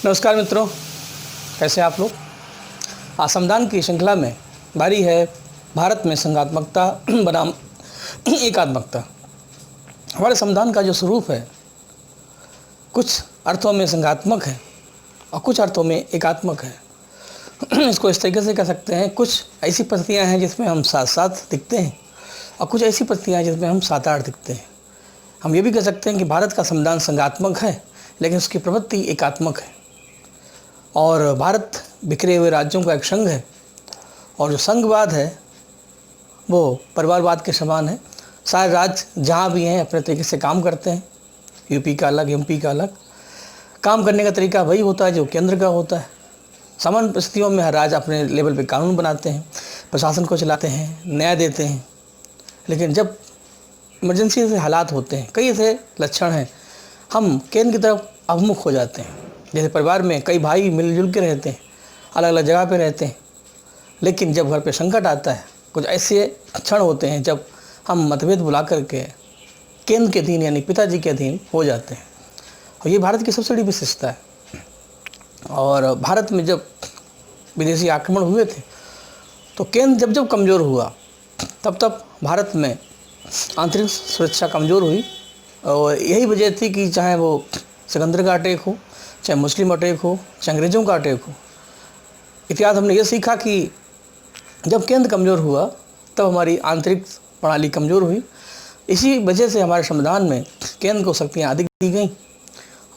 नमस्कार मित्रों, कैसे हैं आप लोग। आज संविधान की श्रृंखला में बारी है भारत में संघात्मकता बनाम एकात्मकता। हमारे संविधान का जो स्वरूप है कुछ अर्थों में संघात्मक है और कुछ अर्थों में एकात्मक है। इसको इस तरीके से कह सकते हैं, कुछ ऐसी परिस्थितियाँ हैं जिसमें हम साथ साथ दिखते हैं और कुछ ऐसी परिस्थितियाँ हैं जिसमें हम साथ आठ दिखते हैं। हम ये भी कह सकते हैं कि भारत का संविधान संघात्मक है लेकिन उसकी प्रवृत्ति एकात्मक है और भारत बिखरे हुए राज्यों का एक संघ है और जो संघवाद है वो परिवारवाद के समान है। सारे राज्य जहाँ भी हैं अपने तरीके से काम करते हैं, यूपी का अलग, एमपी का अलग। काम करने का तरीका वही होता है जो केंद्र का होता है। सामान्य परिस्थितियों में हर राज्य अपने लेवल पे कानून बनाते हैं, प्रशासन को चलाते हैं, न्याय देते हैं। लेकिन जब इमरजेंसी से हालात होते हैं, कई ऐसे लक्षण हैं, हम केंद्र की तरफ अभिमुख हो जाते हैं। जैसे परिवार में कई भाई मिलजुल के रहते हैं, अलग अलग जगह पे रहते हैं, लेकिन जब घर पे संकट आता है, कुछ ऐसे क्षण होते हैं जब हम मतभेद बुला करके केंद्र के अधीन यानी पिताजी के अधीन हो जाते हैं। और ये भारत की सबसे बड़ी विशेषता है। और भारत में जब विदेशी आक्रमण हुए थे तो केंद्र जब जब कमज़ोर हुआ तब तब भारत में आंतरिक सुरक्षा कमज़ोर हुई। और यही वजह थी कि चाहे वो सिकंदर का अटैक हो, चाहे मुस्लिम अटैक हो, चाहे अंग्रेज़ों का अटैक हो, इतिहास हमने ये सीखा कि जब केंद्र कमज़ोर हुआ तब हमारी आंतरिक प्रणाली कमज़ोर हुई। इसी वजह से हमारे संविधान में केंद्र को शक्तियाँ अधिक दी गई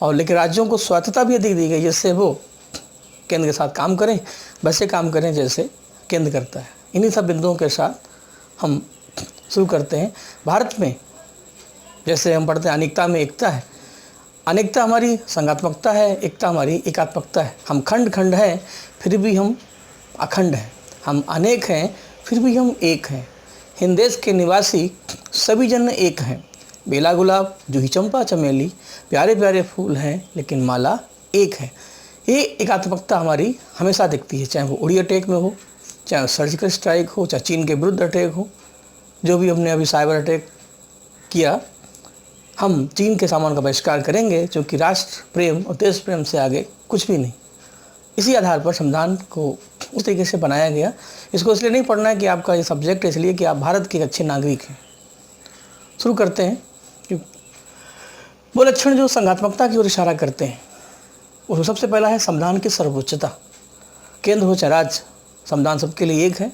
और लेकिन राज्यों को स्वायत्तता भी अधिक दी गई, जिससे वो केंद्र के साथ काम करें, वैसे काम करें जैसे केंद्र करता है। इन्हीं सब बिंदुओं के साथ हम शुरू करते हैं। भारत में जैसे हम पढ़ते हैं अनेकता में एकता है। अनेकता हमारी संघात्मकता है, एकता हमारी एकात्मकता है। हम खंड खंड हैं फिर भी हम अखंड हैं, हम अनेक हैं फिर भी हम एक हैं। हिंद देश के निवासी सभी जन एक हैं, बेला गुलाब जूही चंपा चमेली, प्यारे प्यारे फूल हैं लेकिन माला एक है। ये एकात्मकता हमारी हमेशा दिखती है, चाहे वो उड़ी अटैक में हो, चाहे सर्जिकल स्ट्राइक हो, चाहे चीन के विरुद्ध अटैक हो, जो भी हमने अभी साइबर अटैक किया। हम चीन के सामान का बहिष्कार करेंगे क्योंकि राष्ट्र प्रेम और देश प्रेम से आगे कुछ भी नहीं। इसी आधार पर संविधान को उस तरीके से बनाया गया। इसको इसलिए नहीं पढ़ना है कि आपका ये सब्जेक्ट है, इसलिए कि आप भारत के एक अच्छे नागरिक हैं। शुरू करते हैं। वो लक्षण जो संघात्मकता की ओर इशारा करते हैं वो सबसे पहला है संविधान की सर्वोच्चता। केंद्र हो चाहे राज्य, संविधान सबके लिए एक है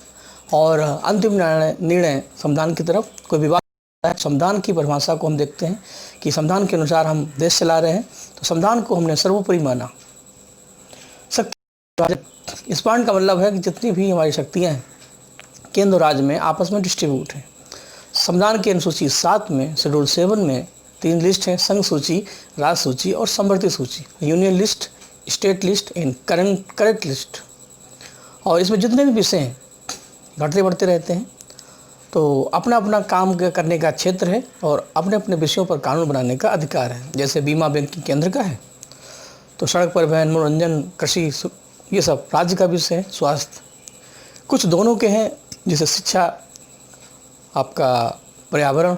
और अंतिम निर्णय संविधान की तरफ कोई विवाद। संविधान की परिभाषा को हम देखते हैं कि संविधान के अनुसार हम देश चला रहे हैं, तो संविधान को हमने सर्वोपरि माना। शक्ति इस पॉइंट का मतलब है कि जितनी भी हमारी शक्तियाँ हैं केंद्र और राज्य में आपस में डिस्ट्रीब्यूट हैं। संविधान की अनुसूची 7 में, शेड्यूल 7 में 3 लिस्ट हैं: संघ सूची, राज्य सूची और समवर्ती सूची, union list, state list and correct list. और इसमें जितने भी विषय हैं घटते बढ़ते रहते हैं, तो अपना अपना काम करने का क्षेत्र है और अपने अपने विषयों पर कानून बनाने का अधिकार है। जैसे बीमा बैंकिंग केंद्र का है, तो सड़क परिवहन, मनोरंजन, कृषि, ये सब राज्य का विषय है। स्वास्थ्य कुछ दोनों के हैं, जैसे शिक्षा, आपका पर्यावरण,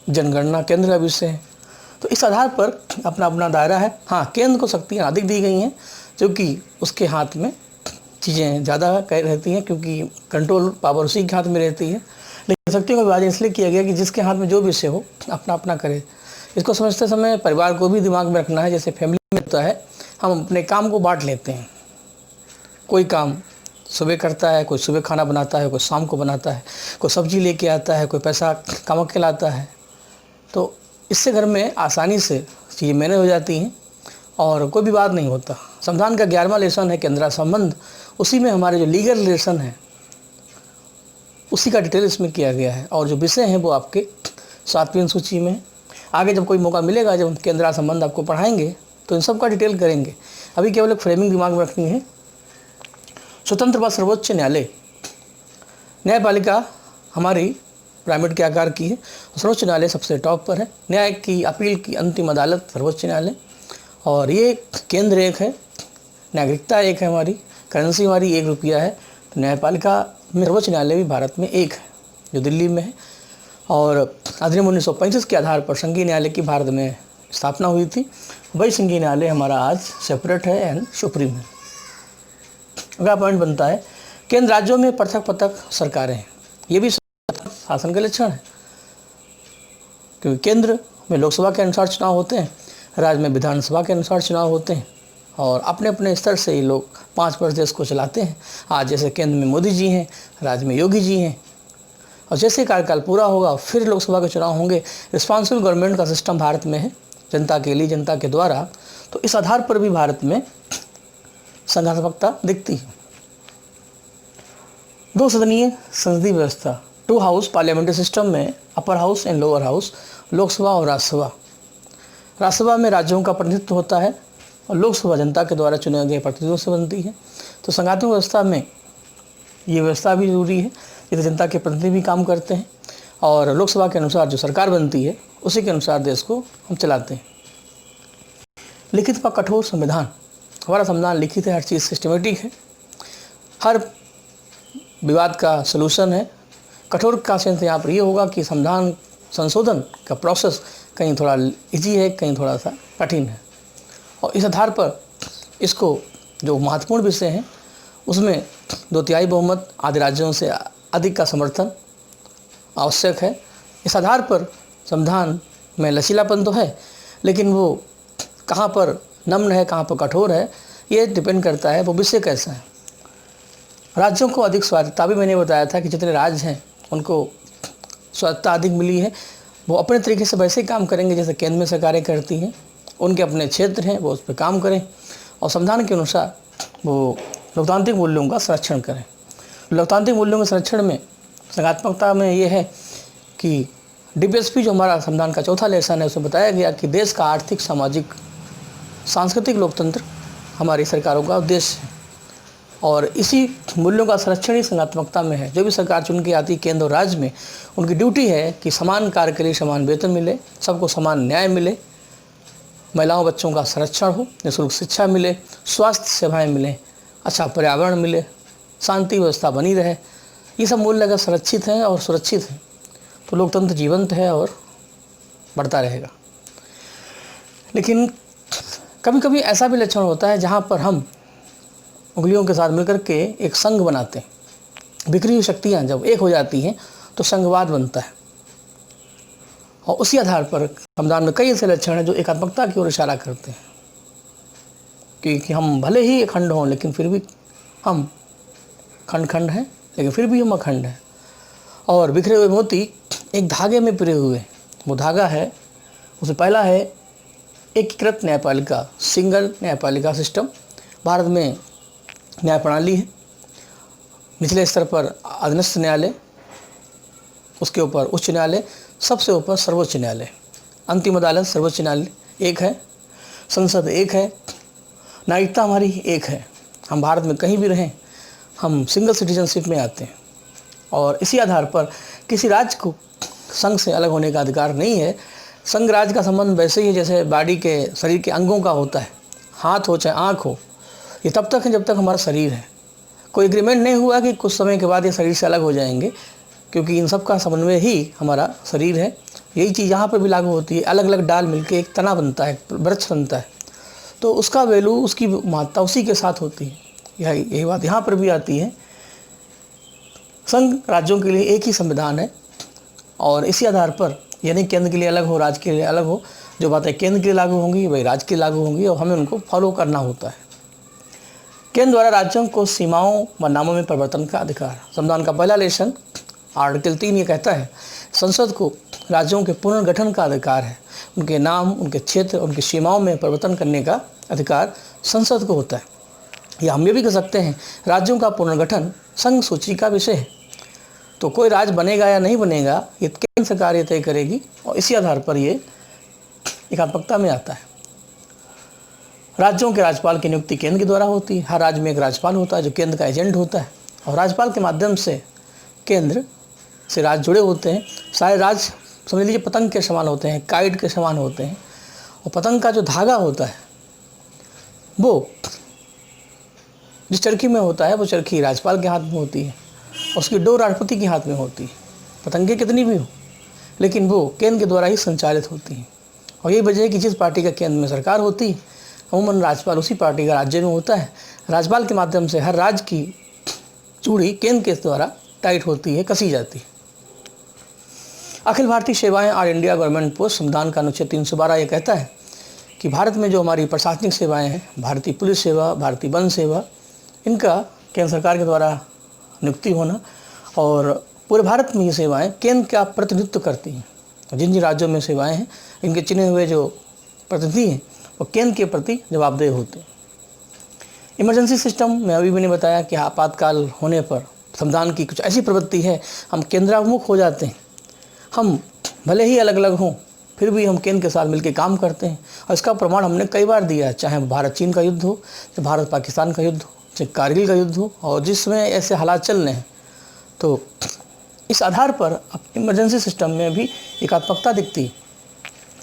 जनगणना केंद्र का विषय है। तो इस आधार पर अपना अपना दायरा है। हाँ, केंद्र को शक्तियाँ अधिक दी गई हैं क्योंकि उसके हाथ में चीज़ें ज़्यादा रहती हैं, क्योंकि कंट्रोल पावर उसी के हाथ में रहती है। लेकिन शक्तियों का विभाजन इसलिए किया गया कि जिसके हाथ में जो विषय हो अपना अपना करे। इसको समझते समय परिवार को भी दिमाग में रखना है। जैसे फैमिली में होता है, हम अपने काम को बांट लेते हैं। कोई काम सुबह करता है, कोई सुबह खाना बनाता है, कोई शाम को बनाता है, कोई सब्जी लेके आता है, कोई पैसा कमा के लाता है। तो इससे घर में आसानी से चीज़ें मैनेज हो जाती हैं और कोई विवाद नहीं होता। संविधान का 11वां लेसन है केंद्र संबंध। उसी में हमारे जो लीगल रिलेशन है उसी का डिटेल इसमें किया गया है और जो विषय हैं वो आपके 7वीं सूची में। आगे जब कोई मौका मिलेगा, जब हम केंद्र संबंध आपको पढ़ाएंगे तो इन सब का डिटेल करेंगे। अभी केवल एक फ्रेमिंग दिमाग में रखनी है। स्वतंत्र व सर्वोच्च न्यायालय, न्यायपालिका हमारी पिरामिड के आकार की है, सर्वोच्च न्यायालय सबसे टॉप पर है। न्याय की अपील की अंतिम अदालत सर्वोच्च न्यायालय। और ये केंद्र एक है, नागरिकता एक है, हमारी करेंसी हमारी 1 रुपया है। तो न्यायपालिका में सर्वोच्च न्यायालय भी भारत में एक है जो दिल्ली में है। और अधिनियम 1935 के आधार पर संघीय न्यायालय की भारत में स्थापना हुई थी वही संघीय न्यायालय हमारा आज सेपरेट है एंड सुप्रीम है। अगला पॉइंट बनता है केंद्र राज्यों में पृथक पृथक सरकारें हैं। ये भी शासन के लक्षण है, क्योंकि केंद्र में लोकसभा के अनुसार चुनाव होते हैं, राज्य में विधानसभा के अनुसार चुनाव होते हैं, और अपने अपने स्तर से ये लोग 5 वर्ष देश को चलाते हैं। आज जैसे केंद्र में मोदी जी हैं, राज्य में योगी जी हैं, और जैसे कार्यकाल पूरा होगा फिर लोकसभा के चुनाव होंगे। रिस्पॉन्सिबल गवर्नमेंट का सिस्टम भारत में है, जनता के लिए, जनता के द्वारा। तो इस आधार पर भी भारत में संघात्मकता दिखती है। 2 सदनीय संसदीय व्यवस्था, 2 हाउस पार्लियामेंट्री सिस्टम में upper house and lower house, Lok Sabha और राज्यसभा। राज्यसभा में राज्यों का प्रतिनिधित्व होता है और लोकसभा जनता के द्वारा चुने गए प्रतिनिधियों से बनती है। तो संघात्मक व्यवस्था में ये व्यवस्था भी जरूरी है, जिससे जनता के प्रतिनिधि भी काम करते हैं और लोकसभा के अनुसार जो सरकार बनती है उसी के अनुसार देश को हम चलाते हैं। लिखित व कठोर संविधान, हमारा संविधान लिखित है, हर चीज़ सिस्टमेटिक है, हर विवाद का सलूशन है। कठोर का सेंस यहाँ पर ये होगा कि संविधान संशोधन का प्रोसेस कहीं थोड़ा इजी है, कहीं थोड़ा सा कठिन है, और इस आधार पर इसको जो महत्वपूर्ण विषय हैं उसमें 2/3 बहुमत आदि राज्यों से अधिक का समर्थन आवश्यक है। इस आधार पर संविधान में लचीलापन तो है, लेकिन वो कहाँ पर नम्र है, कहाँ पर कठोर है, ये डिपेंड करता है वो विषय कैसा है। राज्यों को अधिक स्वायत्तता, भी मैंने बताया था कि जितने राज्य हैं उनको स्वायत्तता अधिक मिली है। वो अपने तरीके से वैसे ही काम करेंगे जैसे केंद्र में सरकारें करती हैं, उनके अपने क्षेत्र हैं, वो उस पर काम करें और संविधान के अनुसार वो लोकतांत्रिक मूल्यों का संरक्षण करें। लोकतांत्रिक मूल्यों के संरक्षण में संघात्मकता में ये है कि DPSP जो हमारा संविधान का चौथा लेसन है उसमें बताया गया कि देश का आर्थिक, सामाजिक, सांस्कृतिक लोकतंत्र हमारी सरकारों का उद्देश्य है, और इसी मूल्यों का संरक्षण ही संघात्मकता में है। जो भी सरकार चुन के आती है केंद्र और राज्य में, उनकी ड्यूटी है कि समान कार्य के लिए समान वेतन मिले, सबको समान न्याय मिले, महिलाओं बच्चों का संरक्षण हो, निःशुल्क शिक्षा मिले, स्वास्थ्य सेवाएं मिलें, अच्छा पर्यावरण मिले, शांति व्यवस्था बनी रहे। ये सब मूल्य अगर संरक्षित हैं और सुरक्षित हैं तो लोकतंत्र जीवंत है और बढ़ता रहेगा। लेकिन कभी कभी ऐसा भी लक्षण होता है जहाँ पर हम उंगलियों के साथ मिलकर के एक संघ बनाते हैं। बिखरी हुई शक्तियाँ जब एक हो जाती हैं तो संघवाद बनता है, और उसी आधार पर संविधान में कई ऐसे लक्षण हैं जो एकात्मकता की ओर इशारा करते हैं कि हम भले ही अखंड हों लेकिन फिर भी हम खंड हैं, लेकिन फिर भी हम अखंड हैं। और बिखरे हुए मोती एक धागे में पिरे हुए, वो धागा है, उससे पहला है एकीकृत न्यायपालिका, सिंगल न्यायपालिका सिस्टम। भारत में न्याय प्रणाली है, निचले स्तर पर अधीनस्थ न्यायालय, उसके ऊपर उच्च न्यायालय, सबसे ऊपर सर्वोच्च न्यायालय, अंतिम अदालत सर्वोच्च न्यायालय एक है, संसद एक है, नागरिकता हमारी एक है। हम भारत में कहीं भी रहें हम सिंगल सिटीजनशिप में आते हैं, और इसी आधार पर किसी राज्य को संघ से अलग होने का अधिकार नहीं है। संघ राज्य का संबंध वैसे ही है जैसे बॉडी के, शरीर के अंगों का होता है, हाथ हो चाहे आँख हो, ये तब तक है जब तक हमारा शरीर है। कोई एग्रीमेंट नहीं हुआ कि कुछ समय के बाद ये शरीर से अलग हो जाएंगे, क्योंकि इन सब का समन्वय ही हमारा शरीर है। यही चीज़ यहाँ पर भी लागू होती है, अलग अलग डाल मिलके एक तना बनता है, वृक्ष बनता है, तो उसका वैल्यू, उसकी महत्ता उसी के साथ होती है। यही बात यहाँ पर भी आती है। संघ राज्यों के लिए एक ही संविधान है, और इसी आधार पर यानी केंद्र के लिए अलग हो, राज्य के लिए अलग हो, जो बातें केंद्र के लिए लागू होंगी वही राज्य के लिए लागू होंगी, और हमें उनको फॉलो करना होता है। केंद्र द्वारा राज्यों को सीमाओं व नामों में परिवर्तन का अधिकार। संविधान का पहला लेसन आर्टिकल 3 ये कहता है संसद को राज्यों के पुनर्गठन का अधिकार है। उनके नाम, उनके क्षेत्र, उनकी सीमाओं में परिवर्तन करने का अधिकार संसद को होता है। या हम ये भी कह सकते हैं राज्यों का पुनर्गठन संघ सूची का विषय है। तो कोई राज्य बनेगा या नहीं बनेगा ये केंद्र सरकार ये तय करेगी, और इसी आधार पर ये एकात्मकता में आता है। राज्यों के राज्यपाल की नियुक्ति केंद्र के द्वारा होती है। हर राज्य में एक राज्यपाल होता है जो केंद्र का एजेंट होता है, और राज्यपाल के माध्यम से केंद्र से राज्य जुड़े होते हैं। सारे राज्य समझ लीजिए पतंग के समान होते हैं, काइट के समान होते हैं, और पतंग का जो धागा होता है वो जिस चरखी में होता है वो चरखी राज्यपाल के हाथ में होती है, उसकी डोर राष्ट्रपति के हाथ में होती है। पतंगे कितनी भी हो लेकिन वो केंद्र के द्वारा ही संचालित होती हैं, और यही वजह है कि जिस पार्टी का केंद्र में सरकार होती है, अमूमन राज्यपाल उसी पार्टी का राज्य में होता है। राज्यपाल के माध्यम से हर राज्य की चूड़ी केंद्र के द्वारा टाइट होती है, कसी जाती है। अखिल भारतीय सेवाएं और इंडिया गवर्नमेंट पोस्ट संविधान का अनुच्छेद 312 ये कहता है कि भारत में जो हमारी प्रशासनिक सेवाएं हैं, भारतीय पुलिस सेवा, भारतीय वन सेवा, इनका केंद्र सरकार के द्वारा नियुक्ति होना, और पूरे भारत में ये सेवाएं केंद्र का प्रतिनिधित्व करती हैं। जिन जिन राज्यों में सेवाएं हैं, इनके चुने हुए जो प्रतिनिधि हैं वो केंद्र के प्रति जवाबदेह होते हैं। इमरजेंसी सिस्टम में अभी मैंने बताया कि आपातकाल होने पर संविधान की कुछ ऐसी प्रवृत्ति है, हम केंद्राभिमुख हो जाते हैं। हम भले ही अलग अलग हों, फिर भी हम केंद्र के साथ मिलकर काम करते हैं, और इसका प्रमाण हमने कई बार दिया है, चाहे भारत चीन का युद्ध हो, चाहे भारत पाकिस्तान का युद्ध हो, चाहे कारगिल का युद्ध हो, और जिसमें ऐसे हालात चल रहे हैं। तो इस आधार पर अब इमरजेंसी सिस्टम में भी एकात्मकता दिखती है।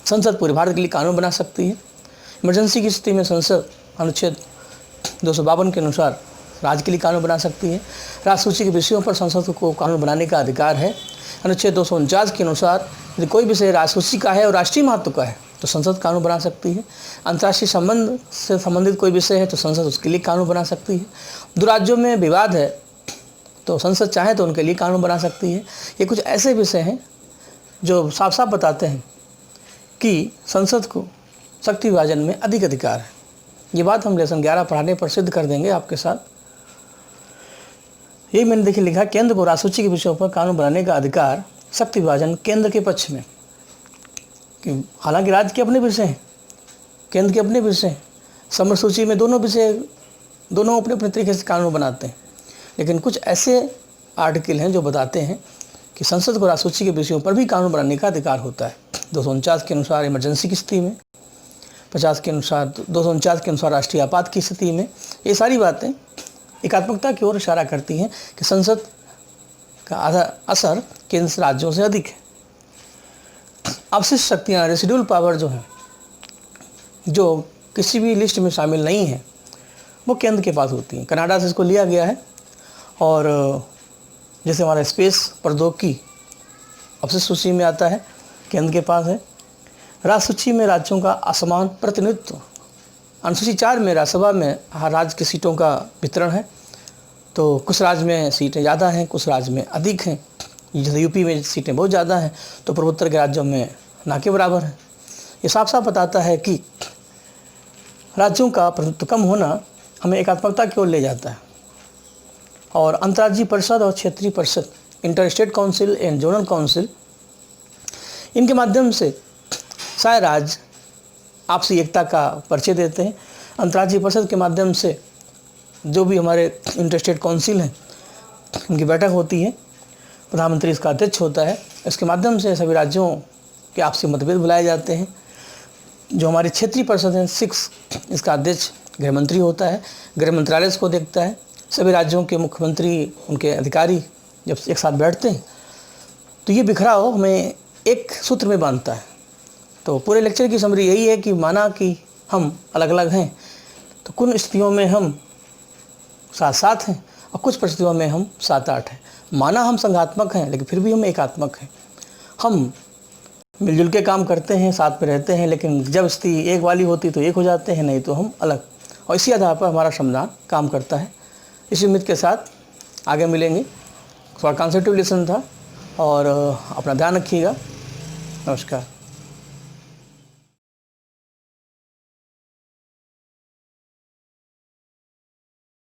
संसद पूरे भारत के लिए कानून बना सकती है। इमरजेंसी की स्थिति में संसद अनुच्छेद 252 के अनुसार राज्य के लिए कानून बना सकती है। राज्य सूची के विषयों पर संसद को कानून बनाने का अधिकार है। अनुच्छेद 249 के अनुसार यदि कोई विषय राज्य सूची का है और राष्ट्रीय महत्व का है तो संसद कानून बना सकती है। अंतर्राष्ट्रीय संबंध से संबंधित कोई विषय है तो संसद उसके लिए कानून बना सकती है। दो राज्यों में विवाद है तो संसद चाहे तो उनके लिए कानून बना सकती है। ये कुछ ऐसे विषय हैं जो साफ साफ बताते हैं कि संसद को शक्ति विभाजन में अधिक अधिकार है। ये बात हम लेसन 11 पढ़ाने पर सिद्ध कर देंगे आपके साथ। यही मैंने देखिए लिखा, केंद्र को राजसूची के विषयों पर कानून बनाने का अधिकार, शक्ति विभाजन केंद्र के पक्ष में। कि हालांकि राज्य के अपने विषय हैं, केंद्र के अपने विषय हैं, समर सूची में दोनों विषय, दोनों अपने अपने तरीके से कानून बनाते हैं। लेकिन कुछ ऐसे आर्टिकल हैं जो बताते हैं कि संसद को राजसूची के विषयों पर भी कानून बनाने का अधिकार होता है। 249 के अनुसार इमरजेंसी की स्थिति में, 249 के अनुसार राष्ट्रीय आपात की स्थिति में। ये सारी बातें एकात्मकता की ओर इशारा करती हैं कि संसद का असर केंद्र राज्यों से अधिक है। अवशिष्ट शक्तियाँ, रेसिडुअल पावर जो हैं, जो किसी भी लिस्ट में शामिल नहीं है, वो केंद्र के पास होती हैं। कनाडा से इसको लिया गया है। और जैसे हमारा स्पेस प्रौद्योगिकी अवशिष्ट सूची में आता है, केंद्र के पास है। राज्य सूची में राज्यों का असमान प्रतिनिधित्व। अनुसूची 4 में राज्यसभा में हर राज्य की सीटों का वितरण है। तो कुछ राज्य में सीटें ज़्यादा हैं, कुछ राज्य में अधिक हैं। जैसे यूपी में सीटें बहुत ज़्यादा हैं तो पूर्वोत्तर के राज्यों में ना के बराबर है। ये साफ साफ बताता है कि राज्यों का प्रतिनिधित्व कम होना हमें एकात्मकता की ओर ले जाता है। और अंतर्राज्यीय परिषद और क्षेत्रीय परिषद, inter state council and zonal council, इनके माध्यम से सारे राज्य आपसी एकता का परिचय देते हैं। अंतर्राज्यीय परिषद के माध्यम से जो भी हमारे इंटर स्टेट काउंसिल हैं उनकी बैठक होती है, प्रधानमंत्री इसका अध्यक्ष होता है। इसके माध्यम से सभी राज्यों के आपसी मतभेद बुलाए जाते हैं। जो हमारी क्षेत्रीय परिषद हैं 6, इसका अध्यक्ष गृह मंत्री होता है, गृह मंत्रालय इसको देखता है। सभी राज्यों के मुख्यमंत्री, उनके अधिकारी जब एक साथ बैठते हैं तो ये बिखराव हमें एक सूत्र में बांधता है। तो पूरे लेक्चर की समरी यही है कि माना कि हम अलग अलग हैं तो कुछ स्थितियों में हम 7-7 हैं और कुछ परिस्थितियों में हम 7-8 हैं। माना हम संघात्मक हैं लेकिन फिर भी हम एकात्मक हैं। हम मिलजुल के काम करते हैं, साथ में रहते हैं, लेकिन जब स्थिति एक वाली होती तो एक हो जाते हैं, नहीं तो हम अलग। और इसी आधार पर हमारा संविधान काम करता है। इसी उम्मीद के साथ आगे मिलेंगे। थोड़ा कॉन्सेप्टिव लेसन था और अपना ध्यान रखिएगा। नमस्कार।